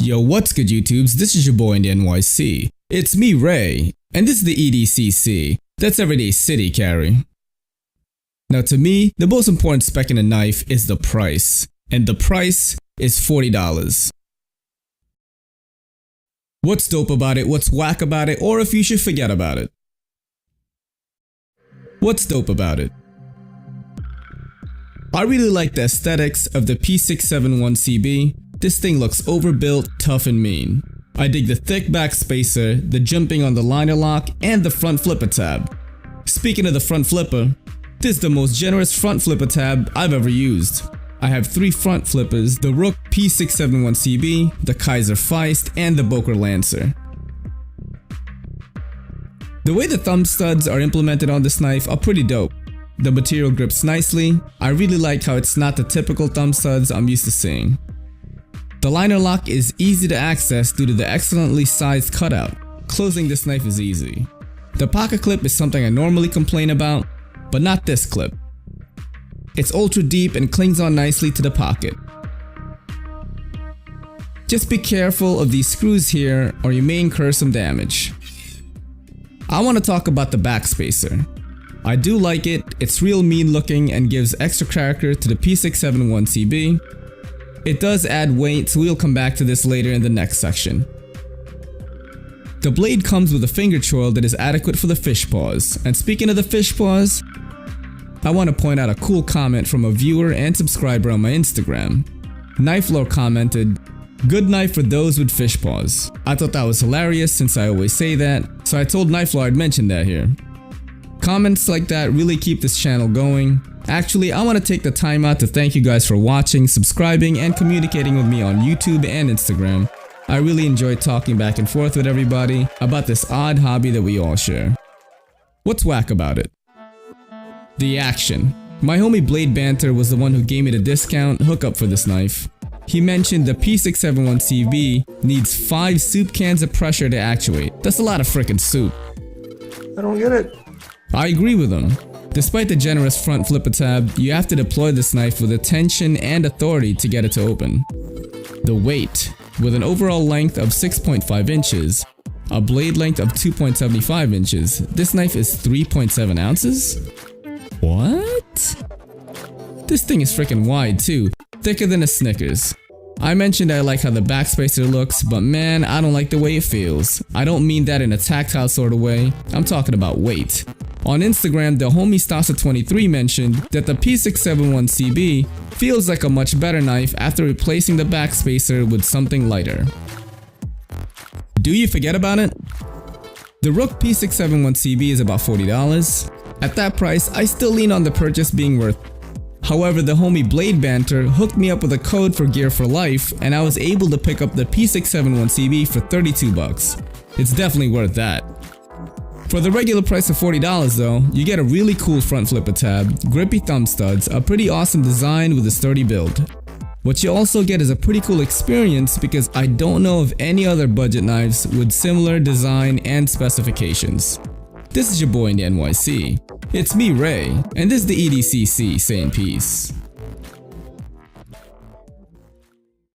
Yo, what's good YouTubes? This is your boy in the NYC. It's me, Ray, and this is the EDCC. That's Everyday City Carry. Now to me, the most important spec in a knife is the price, and the price is $40. What's dope about it, what's whack about it, or if you should forget about it? What's dope about it? I really like the aesthetics of the P671-CB. This thing looks overbuilt, tough and mean. I dig the thick back spacer, the jumping on the liner lock, and the front flipper tab. Speaking of the front flipper, this is the most generous front flipper tab I've ever used. I have 3 front flippers, the Ruike P671-CB, the Kaiser Feist, and the Boker Lancer. The way the thumb studs are implemented on this knife are pretty dope. The material grips nicely. I really like how it's not the typical thumb studs I'm used to seeing. The liner lock is easy to access due to the excellently sized cutout. Closing this knife is easy. The pocket clip is something I normally complain about, but not this clip. It's ultra deep and clings on nicely to the pocket. Just be careful of these screws here or you may incur some damage. I want to talk about the back spacer. I do like it, it's real mean looking and gives extra character to the P671-CB. It does add weight, so we'll come back to this later in the next section. The blade comes with a finger choil that is adequate for the fish paws. And speaking of the fish paws, I want to point out a cool comment from a viewer and subscriber on my Instagram. Knifelore commented, "Good knife for those with fish paws." I thought that was hilarious since I always say that, so I told Knifelore I'd mention that here. Comments like that really keep this channel going. Actually, I want to take the time out to thank you guys for watching, subscribing, and communicating with me on YouTube and Instagram. I really enjoy talking back and forth with everybody about this odd hobby that we all share. What's whack about it? The action. My homie Blade Banter was the one who gave me the discount hookup for this knife. He mentioned the P671-CB needs 5 soup cans of pressure to actuate. That's a lot of frickin' soup. I don't get it. I agree with him. Despite the generous front flipper tab, you have to deploy this knife with attention and authority to get it to open. The weight. With an overall length of 6.5 inches, a blade length of 2.75 inches, this knife is 3.7 ounces? What? This thing is freaking wide too, thicker than a Snickers. I mentioned I like how the backspacer looks, but man, I don't like the way it feels. I don't mean that in a tactile sort of way, I'm talking about weight. On Instagram, the homie Stasa23 mentioned that the P671-CB feels like a much better knife after replacing the backspacer with something lighter. Do you forget about it? The Ruike P671-CB is about $40. At that price, I still lean on the purchase being worth it. However, the homie Blade Banter hooked me up with a code for Gear for Life and I was able to pick up the P671-CB for $32. It's definitely worth that. For the regular price of $40 though, you get a really cool front flipper tab, grippy thumb studs, a pretty awesome design with a sturdy build. What you also get is a pretty cool experience because I don't know of any other budget knives with similar design and specifications. This is your boy in the NYC. It's me, Ray, and this is the EDCC saying peace.